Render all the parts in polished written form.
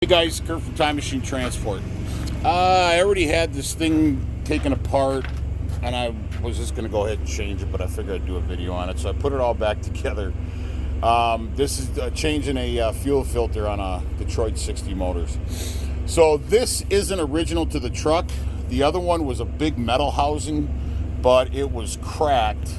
Hey guys, Kurt from Time Machine Transport. I already had this thing taken apart and I was just going to go ahead and change it, but I figured I'd do a video on it. So I put it all back together. This is changing a fuel filter on a Detroit 60 Motors. So this isn't original to the truck. The other one was a big metal housing, but it was cracked.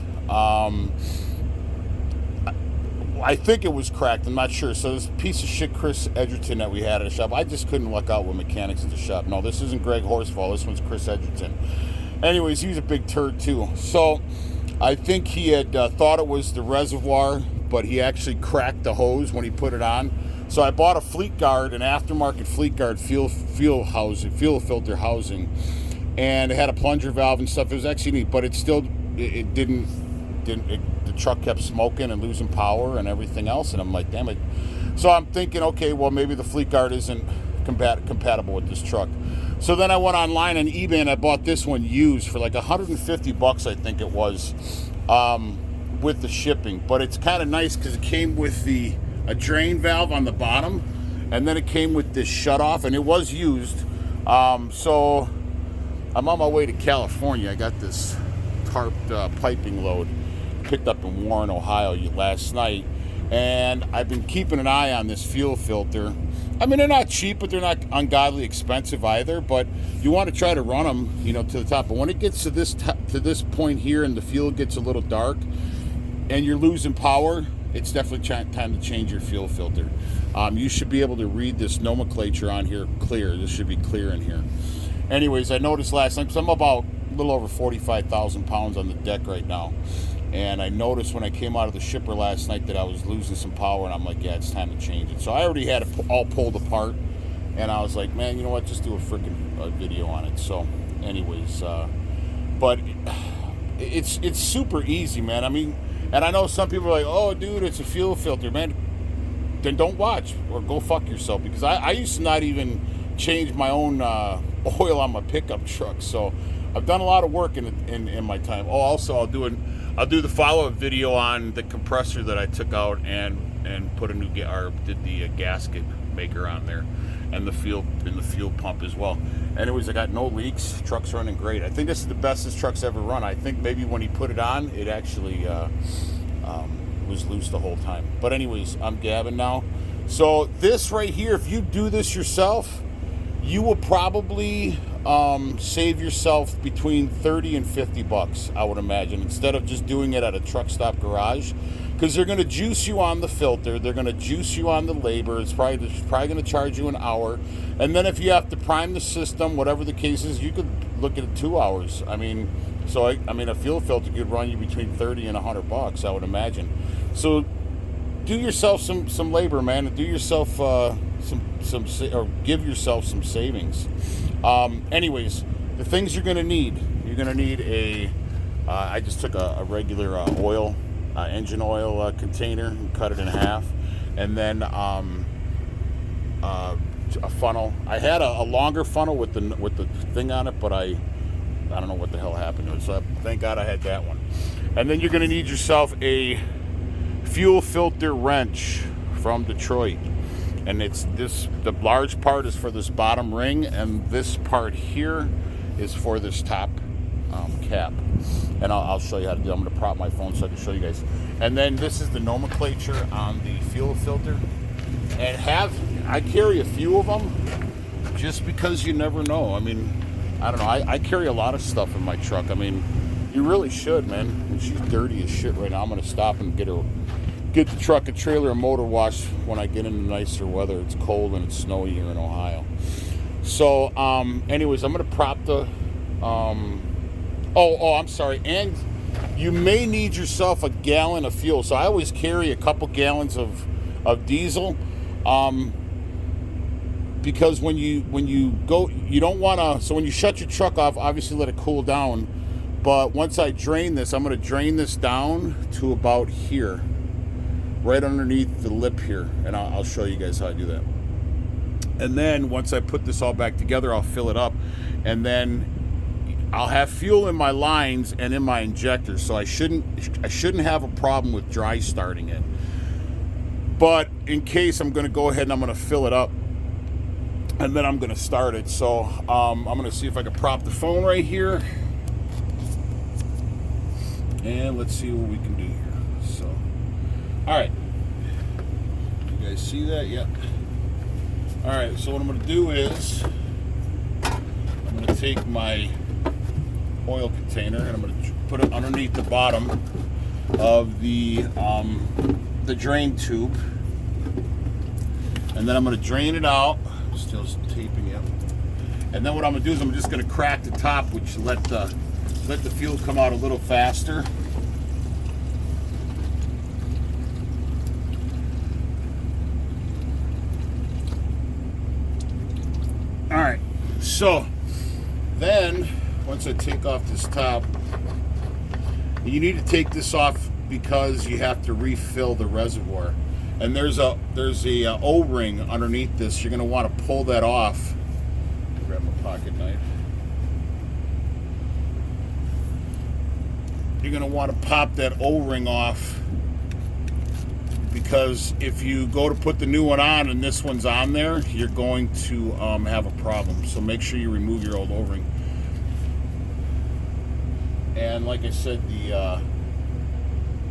I think it was cracked. I'm not sure. So this piece of shit Chris Edgerton that we had at the shop, I just couldn't luck out with mechanics at the shop. No, this isn't Greg Horsfall. This one's Chris Edgerton. Anyways, he's a big turd too. So I think he had thought it was the reservoir, but he actually cracked the hose when he put it on. So I bought a Fleet Guard, an aftermarket Fleet Guard fuel filter housing, and it had a plunger valve and stuff. It was actually neat, but it still the truck kept smoking and losing power and everything else, and I'm like, damn it. So I'm thinking, okay, well, maybe the Fleet Guard isn't compatible with this truck. So then I went online on eBay and I bought this one used for like $150, I think it was, with the shipping. But it's kind of nice because it came with a drain valve on the bottom, and then it came with this shutoff, and it was used. So I'm on my way to California. I got this tarped piping load picked up in Warren, Ohio last night, and I've been keeping an eye on this fuel filter. I mean, they're not cheap, but they're not ungodly expensive either, but you want to try to run them, to the top. But when it gets to this point here and the fuel gets a little dark and you're losing power, it's definitely time to change your fuel filter. You should be able to read this nomenclature on here clear. This should be clear in here. Anyways, I noticed last night, because I'm about a little over 45,000 pounds on the deck right now, and I noticed when I came out of the shipper last night that I was losing some power, and I'm like, yeah, it's time to change it. So I already had it all pulled apart, and I was like, man, you know what, just do a freaking video on it. So anyways, but it's super easy, man. I mean, and I know some people are like, oh, dude, it's a fuel filter, man. Then don't watch or go fuck yourself, because I used to not even change my own oil on my pickup truck. So I've done a lot of work in my time. Oh, also I'll do the follow-up video on the compressor that I took out and put did the gasket maker on there, and the fuel pump as well. Anyways, I got no leaks. Truck's running great. I think this is the best this truck's ever run. I think maybe when he put it on, it actually was loose the whole time. But anyways, I'm gabbing now. So this right here, if you do this yourself, you will probably save yourself between $30 and $50, I would imagine, instead of just doing it at a truck stop garage, because they're going to juice you on the filter, they're going to juice you on the labor. It's probably going to charge you an hour, and then if you have to prime the system, whatever the case is, you could look at it 2 hours. I mean, so a fuel filter could run you between $30 and $100, I would imagine. So do yourself some labor, man, and do yourself or give yourself some savings. Anyways, the things you're gonna need I just took a regular engine oil container and cut it in half, and then a funnel. I had a longer funnel with the thing on it, but I don't know what the hell happened to it, so thank God I had that one. And then you're gonna need yourself a fuel filter wrench from Detroit, and the large part is for this bottom ring, and this part here is for this top cap. And I'll show you how to do it. I'm going to prop my phone so I can show you guys. And then this is the nomenclature on the fuel filter, and I carry a few of them just because you never know. I mean, I don't know, I carry a lot of stuff in my truck. I mean, you really should, man. And she's dirty as shit right now. I'm going to stop and get the truck and trailer and motor washed when I get into nicer weather. It's cold and it's snowy here in Ohio. So anyways, I'm gonna prop the I'm sorry, and you may need yourself a gallon of fuel. So I always carry a couple gallons of diesel, because when you go, you don't want to, so when you shut your truck off, obviously let it cool down. But once I drain this, I'm going to drain this down to about here, right underneath the lip here, and I'll show you guys how I do that. And then once I put this all back together, I'll fill it up, and then I'll have fuel in my lines and in my injector, so I shouldn't have a problem with dry starting it. But in case, I'm going to go ahead and I'm going to fill it up and then I'm going to start it. So I'm going to see if I can prop the phone right here. And let's see what we can do here. So, all right. You guys see that? Yep. All right, so what I'm going to do is I'm going to take my oil container and I'm going to put it underneath the bottom of the drain tube. And then I'm going to drain it out. Still taping it. And then what I'm going to do is I'm just going to crack the top, which let the fuel come out a little faster. All right, so then once I take off this top, you need to take this off because you have to refill the reservoir. And there's a O-ring underneath this. You're going to want to pull that off. Grab my pocket knife. You're going to want to pop that O-ring off, because if you go to put the new one on and this one's on there, you're going to have a problem. So make sure you remove your old O-ring. And like I said, the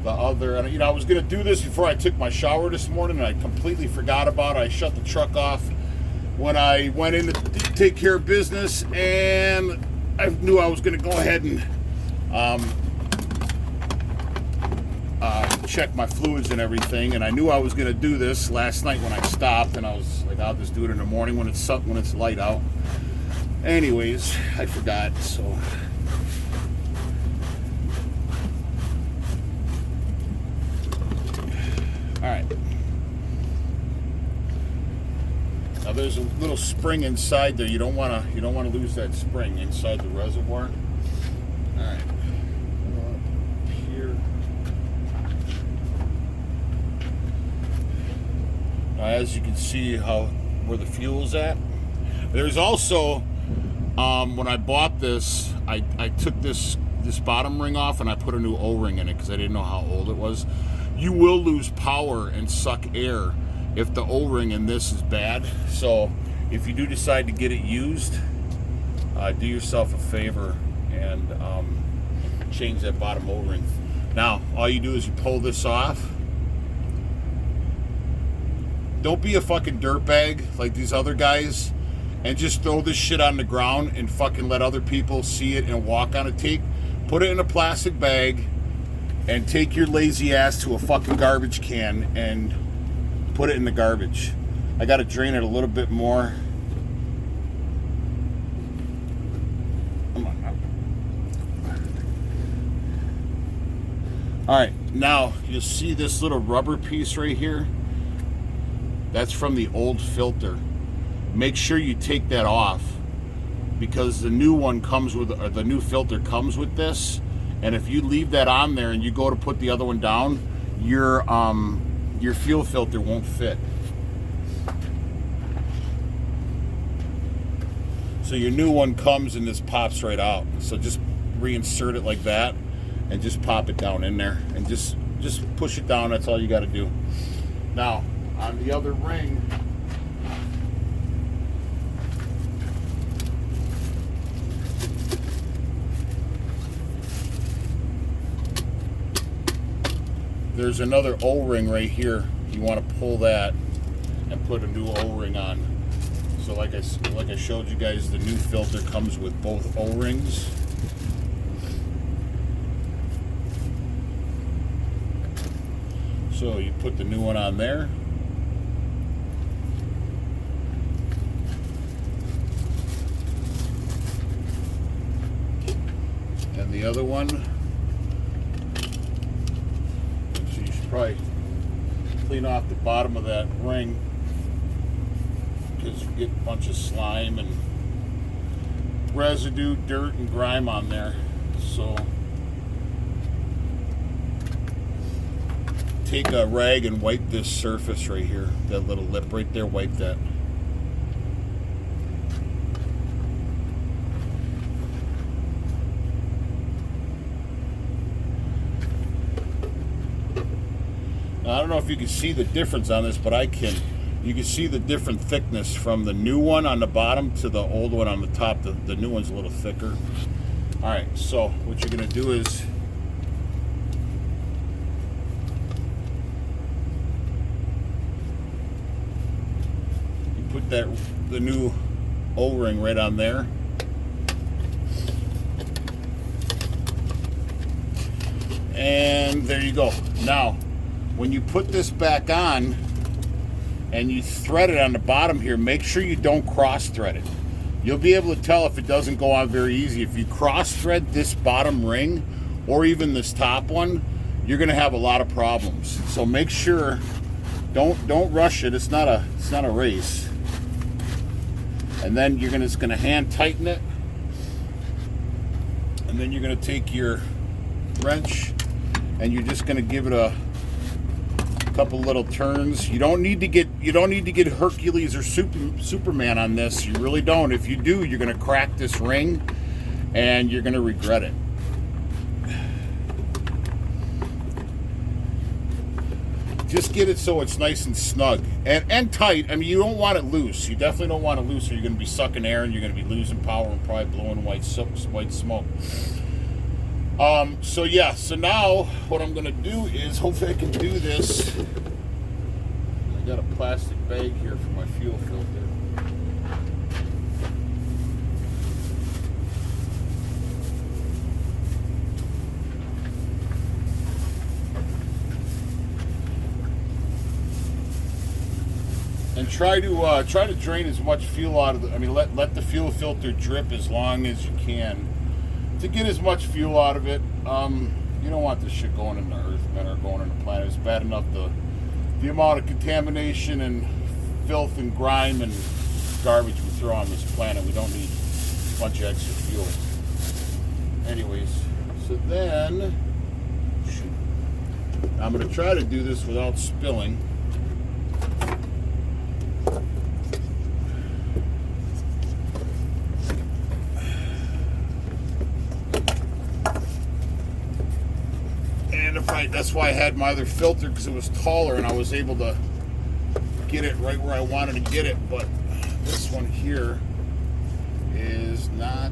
other, I was going to do this before I took my shower this morning, and I completely forgot about it. I shut the truck off when I went in to take care of business, and I knew I was going to go ahead and check my fluids and everything, and I knew I was going to do this last night when I stopped, and I was like, I'll just do it in the morning when it's light out. Anyways, I forgot. So all right, now there's a little spring inside there. You don't want to lose that spring inside the reservoir. All right, here. Now, as you can see where the fuel's at. There's also when I bought this, I took this bottom ring off and I put a new O-ring in it because I didn't know how old it was. You will lose power and suck air if the O-ring in this is bad. So if you do decide to get it used, do yourself a favor and change that bottom O-ring. Now, all you do is you pull this off. Don't be a fucking dirtbag like these other guys and just throw this shit on the ground and fucking let other people see it and walk on it. Put it in a plastic bag and take your lazy ass to a fucking garbage can and put it in the garbage. I got to drain it a little bit more. Come on now. All right, now you'll see this little rubber piece right here. That's from the old filter. Make sure you take that off because the new one comes with, or the new filter comes with this. And if you leave that on there and you go to put the other one down, your fuel filter won't fit. So your new one comes and this pops right out. So just reinsert it like that and just pop it down in there and just push it down. That's all you got to do. Now, on the other ring, there's another O-ring right here. You want to pull that and put a new O-ring on. So like I showed you guys, the new filter comes with both O-rings. So you put the new one on there. And the other one, so you should probably clean off the bottom of that ring because you get a bunch of slime and residue, dirt, and grime on there. So take a rag and wipe this surface right here, that little lip right there, wipe that. Now, I don't know if you can see the difference on this, but I can You can see the different thickness from the new one on the bottom to the old one on the top. The new one's a little thicker. All right, so what you're gonna do is you put the new O-ring right on there. And there you go. Now, when you put this back on and you thread it on the bottom here, make sure you don't cross thread it. You'll be able to tell if it doesn't go on very easy. If you cross thread this bottom ring or even this top one, you're gonna have a lot of problems. So make sure, don't rush it. It's not a race. And then you're just gonna hand tighten it. And then you're gonna take your wrench and you're just gonna give it a couple little turns. You don't need to get Hercules or Superman on this. You really don't. If you do, you're gonna crack this ring and you're gonna regret it. Just get it so it's nice and snug and tight. I mean, you don't want it loose. You definitely don't want it loose, or you're gonna be sucking air and you're gonna be losing power and probably blowing white smoke. So yeah, so now what I'm gonna do is, hopefully I can do this. I got a plastic bag here for my fuel filter. And try to drain as much fuel out of the, let the fuel filter drip as long as you can to get as much fuel out of it. You don't want this shit going into Earth, man, or going into the planet. It's bad enough the amount of contamination and filth and grime and garbage we throw on this planet. We don't need a bunch of extra fuel. Anyways, so then I'm going to try to do this without spilling. That's why I had my other filter, because it was taller and I was able to get it right where I wanted to get it. But this one here is not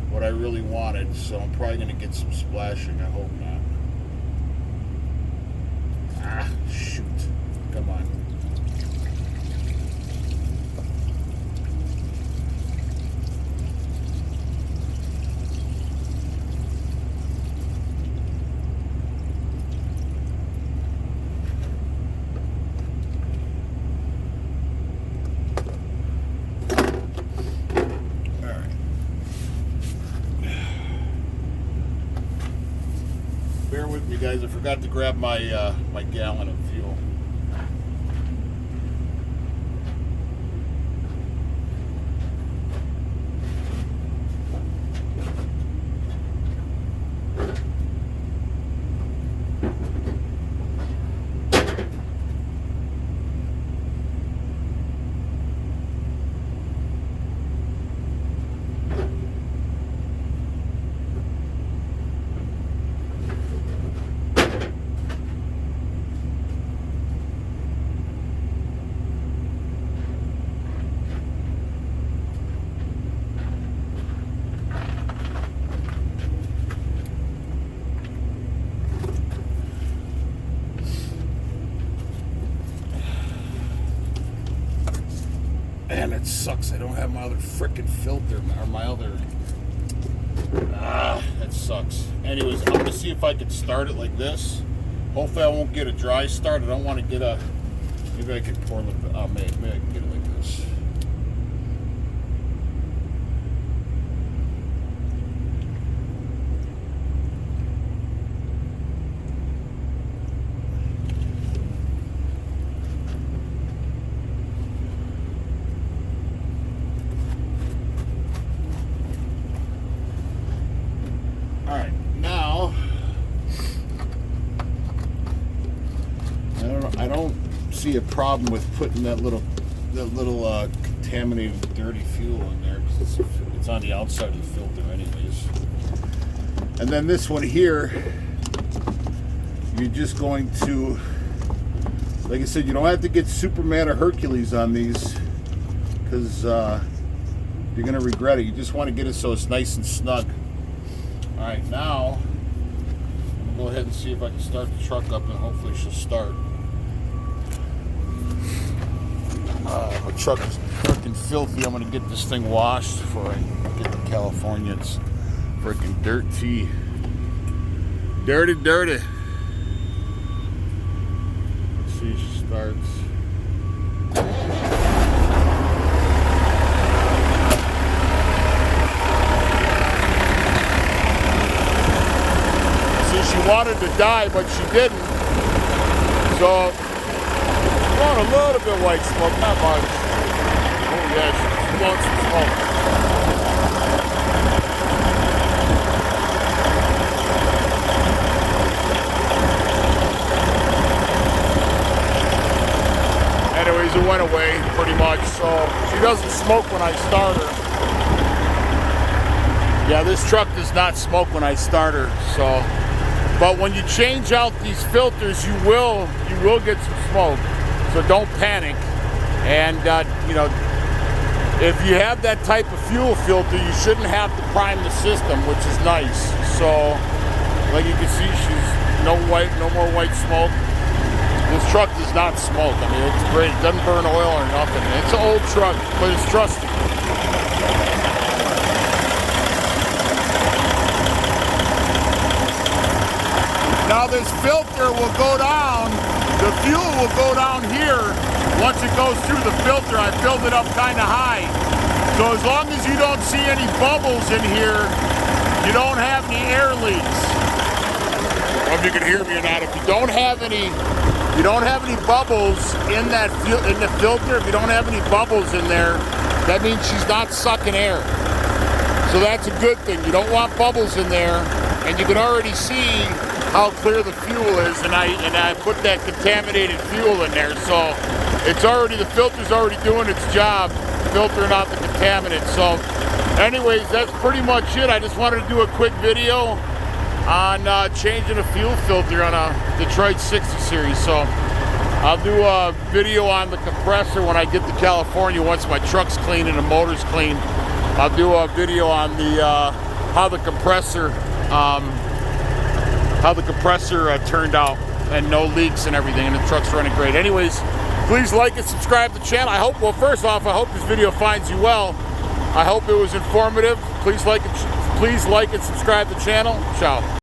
what I really wanted, so I'm probably going to get some splashing. I hope not. Ah, shoot. Come on. Bear with me, guys. I forgot to grab my my gallon of fuel. Man, it sucks. I don't have my other frickin' filter, or my other. That sucks. Anyways, I'm gonna see if I can start it like this. Hopefully, I won't get a dry start. I don't want to get a. Maybe I can pour it. Maybe I can get it like this. Alright, now I don't see a problem with putting that little contaminated dirty fuel in there, because it's on the outside of the filter anyways. And then this one here, you're just going to Like I said, you don't have to get Superman or Hercules on these, because you're going to regret it. You just want to get it so it's nice and snug. All right, now I'm going to go ahead and see if I can start the truck up, and hopefully she'll start. My truck is freaking filthy. I'm going to get this thing washed before I get to California. It's freaking dirty. Dirty, dirty. Let's see if she starts. See, she wanted to die, but she didn't. So, blowing a little bit of white smoke, not much. Oh yeah, she's blowing some smoke. Anyways, it went away pretty much, so she doesn't smoke when I start her. Yeah, this truck does not smoke when I start her, so. But when you change out these filters, you will get some smoke. So don't panic. And you know, if you have that type of fuel filter, you shouldn't have to prime the system, which is nice. So, like you can see, she's no more white smoke. This truck does not smoke. I mean, it's great. It doesn't burn oil or nothing. It's an old truck, but it's trusty. Now this filter will go down, the fuel will go down here. Once it goes through the filter, I filled it up kind of high. So as long as you don't see any bubbles in here, you don't have any air leaks. I don't know if you can hear me or not. If you don't have any bubbles in the filter, if you don't have any bubbles in there, that means she's not sucking air. So that's a good thing. You don't want bubbles in there, and you can already see how clear the fuel is, and I put that contaminated fuel in there, so the filter's already doing its job, filtering out the contaminants. So anyways, that's pretty much it. I just wanted to do a quick video on changing a fuel filter on a Detroit 60 series. So I'll do a video on the compressor when I get to California. Once my truck's clean and the motor's clean, I'll do a video on the how the compressor turned out, and no leaks and everything, and the truck's running great. Anyways, please like and subscribe to the channel. Well, first off, I hope this video finds you well. I hope it was informative. Please like and subscribe to the channel. Ciao.